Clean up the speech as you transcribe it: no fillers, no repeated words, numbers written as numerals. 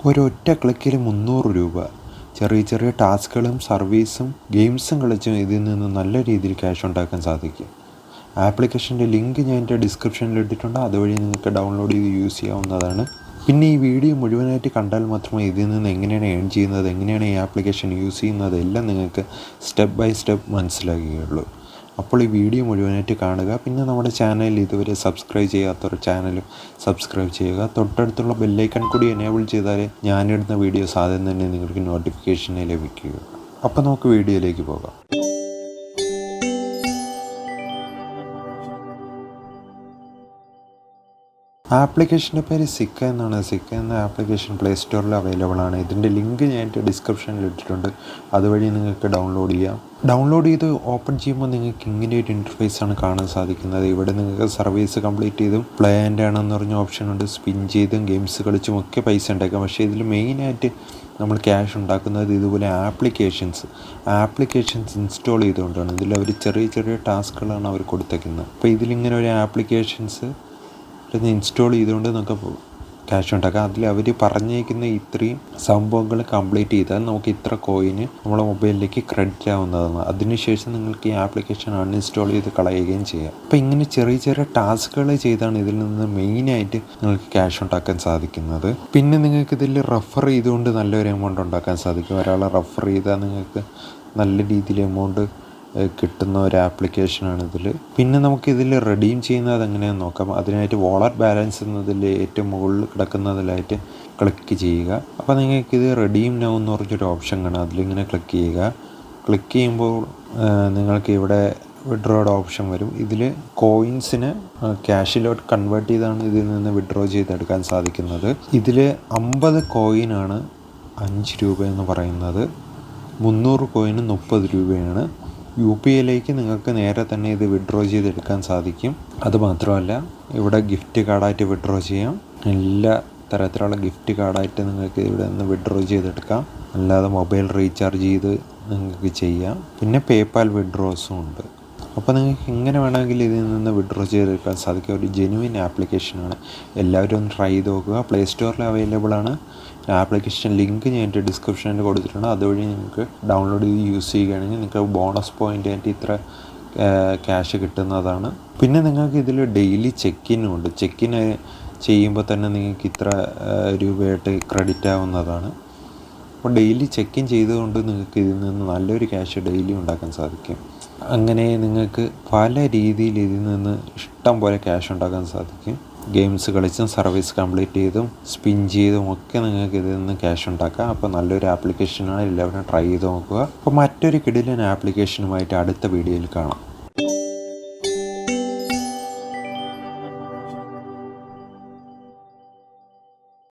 ഒരൊറ്റ ക്ലിക്കിൽ 300 രൂപ. ചെറിയ ചെറിയ ടാസ്കുകളും സർവീസും ഗെയിംസും കളിച്ചും ഇതിൽ നിന്ന് നല്ല രീതിയിൽ ക്യാഷ് ഉണ്ടാക്കാൻ സാധിക്കും. ആപ്ലിക്കേഷൻ്റെ ലിങ്ക് ഞാൻ എൻ്റെ ഡിസ്ക്രിപ്ഷനിൽ ഇട്ടിട്ടുണ്ട്. അതുവഴി നിങ്ങൾക്ക് ഡൗൺലോഡ് ചെയ്ത് യൂസ് ചെയ്യാവുന്നതാണ്. പിന്നെ ഈ വീഡിയോ മുഴുവനായിട്ട് കണ്ടാൽ മാത്രമേ ഇതിൽ നിന്ന് എങ്ങനെയാണ് ഏൺ ചെയ്യുന്നത്, എങ്ങനെയാണ് ഈ ആപ്ലിക്കേഷൻ യൂസ് ചെയ്യുന്നത് എല്ലാം നിങ്ങൾക്ക് സ്റ്റെപ്പ് ബൈ സ്റ്റെപ്പ് മനസ്സിലാകുകയുള്ളൂ. അപ്പോൾ ഈ വീഡിയോ മുഴുവനായിട്ട് കാണുക. പിന്നെ നമ്മുടെ ചാനൽ ഇതുവരെ സബ്സ്ക്രൈബ് ചെയ്യാത്തൊരു ചാനലും സബ്സ്ക്രൈബ് ചെയ്യുക. തൊട്ടടുത്തുള്ള ബെല്ലൈക്കൺ കൂടി എനേബിൾ ചെയ്താലേ ഞാനിടുന്ന വീഡിയോസ് ആദ്യം തന്നെ നിങ്ങൾക്ക് നോട്ടിഫിക്കേഷനെ ലഭിക്കുകയുള്ളൂ. അപ്പോൾ നമുക്ക് വീഡിയോയിലേക്ക് പോകാം. ആപ്ലിക്കേഷൻ്റെ പേര് സിക്ക എന്നാണ്. സിക്ക എന്ന ആപ്ലിക്കേഷൻ പ്ലേ സ്റ്റോറിൽ അവൈലബിൾ ആണ്. ഇതിൻ്റെ ലിങ്ക് ഞാൻ എൻ്റെ ഡിസ്ക്രിപ്ഷനിൽ ഇട്ടിട്ടുണ്ട്. അതുവഴി നിങ്ങൾക്ക് ഡൗൺലോഡ് ചെയ്യാം. ഡൗൺലോഡ് ചെയ്ത് ഓപ്പൺ ചെയ്യുമ്പോൾ നിങ്ങൾക്ക് ഇങ്ങനെ ഒരു ഇൻ്റർഫേസാണ് കാണാൻ സാധിക്കുന്നത്. ഇവിടെ നിങ്ങൾക്ക് സർവീസ് കംപ്ലീറ്റ് ചെയ്തും പ്ലേ ആൻഡ് ആണെന്ന് പറഞ്ഞ ഓപ്ഷനുണ്ട്. സ്പിൻ ചെയ്തും ഗെയിംസ് കളിച്ചും ഒക്കെ പൈസ ഉണ്ടാക്കാം. പക്ഷേ ഇതിൽ മെയിനായിട്ട് നമ്മൾ ക്യാഷ് ഉണ്ടാക്കുന്നത് ഇതുപോലെ ആപ്ലിക്കേഷൻസ് ഇൻസ്റ്റാൾ ചെയ്തുകൊണ്ടാണ്. ഇതിൽ അവർ ചെറിയ ചെറിയ ടാസ്കുകളാണ് അവർ കൊടുത്തേക്കുന്നത്. അപ്പോൾ ഇതിലിങ്ങനെ ഒരു ആപ്ലിക്കേഷൻസ് ഇൻസ്റ്റാൾ ചെയ്തുകൊണ്ട് നമുക്ക് ക്യാഷ് ഉണ്ടാക്കാം. അതിൽ അവർ പറഞ്ഞേക്കുന്ന ഇത്രയും സംഭവങ്ങൾ കംപ്ലീറ്റ് ചെയ്താൽ നമുക്ക് ഇത്ര കോയിന് നമ്മുടെ മൊബൈലിലേക്ക് ക്രെഡിറ്റ് ആവുന്നതാണ്. അതിനുശേഷം നിങ്ങൾക്ക് ഈ ആപ്ലിക്കേഷൻ അൺഇൻസ്റ്റാൾ ചെയ്ത് കളയുകയും ചെയ്യാം. അപ്പോൾ ഇങ്ങനെ ചെറിയ ചെറിയ ടാസ്കുകൾ ചെയ്താണ് ഇതിൽ നിന്ന് മെയിനായിട്ട് നിങ്ങൾക്ക് ക്യാഷ് ഉണ്ടാക്കാൻ സാധിക്കുന്നത്. പിന്നെ നിങ്ങൾക്ക് ഇതിൽ റെഫർ ചെയ്തുകൊണ്ട് നല്ലൊരു എമൗണ്ട് ഉണ്ടാക്കാൻ സാധിക്കും. ഒരാളെ റെഫർ ചെയ്താൽ നിങ്ങൾക്ക് നല്ല രീതിയിൽ എമൗണ്ട് കിട്ടുന്ന ഒരു ആപ്ലിക്കേഷനാണ് ഇതിൽ. പിന്നെ നമുക്കിതിൽ റെഡീം ചെയ്യുന്നത് എങ്ങനെയാണെന്ന് നോക്കാം. അതിനായിട്ട് വാളറ്റ് ബാലൻസ് എന്നതിൽ ഏറ്റവും മുകളിൽ കിടക്കുന്നതിലായിട്ട് ക്ലിക്ക് ചെയ്യുക. അപ്പോൾ നിങ്ങൾക്കിത് റെഡീം നൗ എന്ന് പറഞ്ഞൊരു ഓപ്ഷൻ കാണാം. അതിലിങ്ങനെ ക്ലിക്ക് ചെയ്യുക. ക്ലിക്ക് ചെയ്യുമ്പോൾ നിങ്ങൾക്ക് ഇവിടെ വിഡ്രോയുടെ ഓപ്ഷൻ വരും. ഇതിൽ കോയിൻസിന് ക്യാഷിലോട്ട് കൺവേർട്ട് ചെയ്താണ് ഇതിൽ നിന്ന് വിഡ്രോ ചെയ്തെടുക്കാൻ സാധിക്കുന്നത്. ഇതിൽ 50 കോയിനാണ് 5 രൂപ എന്ന് പറയുന്നത്. 300 കോയിന് 30 രൂപയാണ്. UPIയിലേക്ക് നിങ്ങൾക്ക് നേരെ തന്നെ ഇത് വിഡ്രോ ചെയ്തെടുക്കാൻ സാധിക്കും. അതുമാത്രമല്ല ഇവിടെ ഗിഫ്റ്റ് കാർഡായിട്ട് വിഡ്രോ ചെയ്യാം. എല്ലാ തരത്തിലുള്ള ഗിഫ്റ്റ് കാർഡായിട്ട് നിങ്ങൾക്ക് ഇവിടെ നിന്ന് വിഡ്രോ ചെയ്തെടുക്കാം. അല്ലാതെ മൊബൈൽ റീചാർജ് ചെയ്ത് നിങ്ങൾക്ക് ചെയ്യാം. പിന്നെ പേപ്പാൽ വിഡ്രോസും ഉണ്ട്. അപ്പോൾ നിങ്ങൾക്ക് എങ്ങനെ വേണമെങ്കിൽ ഇതിൽ നിന്ന് വിഡ്രോ ചെയ്തെടുക്കാൻ സാധിക്കും. ഒരു ജെനുവിൻ ആപ്ലിക്കേഷനാണ്. എല്ലാവരും ഒന്ന് ട്രൈ ചെയ്ത് നോക്കുക. പ്ലേ സ്റ്റോറിൽ അവൈലബിൾ ആണ്. ആപ്ലിക്കേഷൻ ലിങ്ക് ഞാൻ എൻ്റെ ഡിസ്ക്രിപ്ഷനിൽ കൊടുത്തിട്ടുണ്ട്. അതുവഴി നിങ്ങൾക്ക് ഡൗൺലോഡ് ചെയ്ത് യൂസ് ചെയ്യുകയാണെങ്കിൽ നിങ്ങൾക്ക് ബോണസ് പോയിൻ്റ് ആയിട്ട് ഇത്ര ക്യാഷ് കിട്ടുന്നതാണ്. പിന്നെ നിങ്ങൾക്ക് ഇതിൽ ഡെയിലി ചെക്കിനും ഉണ്ട്. ചെക്കിൻ ചെയ്യുമ്പോൾ തന്നെ നിങ്ങൾക്ക് ഇത്ര രൂപയായിട്ട് ക്രെഡിറ്റ് ആവുന്നതാണ്. അപ്പോൾ ഡെയിലി ചെക്കിൻ ചെയ്തുകൊണ്ട് നിങ്ങൾക്ക് ഇതിൽ നിന്ന് നല്ലൊരു ക്യാഷ് ഡെയിലി ഉണ്ടാക്കാൻ സാധിക്കും. അങ്ങനെ നിങ്ങൾക്ക് പല രീതിയിൽ ഇതിൽ നിന്ന് ഇഷ്ടം പോലെ ക്യാഷ് ഉണ്ടാക്കാൻ സാധിക്കും. ഗെയിംസ് കളിച്ചും സർവീസ് കംപ്ലീറ്റ് ചെയ്തും സ്പിൻ ചെയ്തും ഒക്കെ നിങ്ങൾക്ക് ഇതിൽ നിന്ന് ക്യാഷ് ഉണ്ടാക്കാം. അപ്പോൾ നല്ലൊരു ആപ്ലിക്കേഷനാണ്. എല്ലാവരും ട്രൈ ചെയ്ത് നോക്കുക. അപ്പോൾ മറ്റൊരു കിടിലൻ ആപ്ലിക്കേഷനുമായിട്ട് അടുത്ത വീഡിയോയിൽ കാണാം.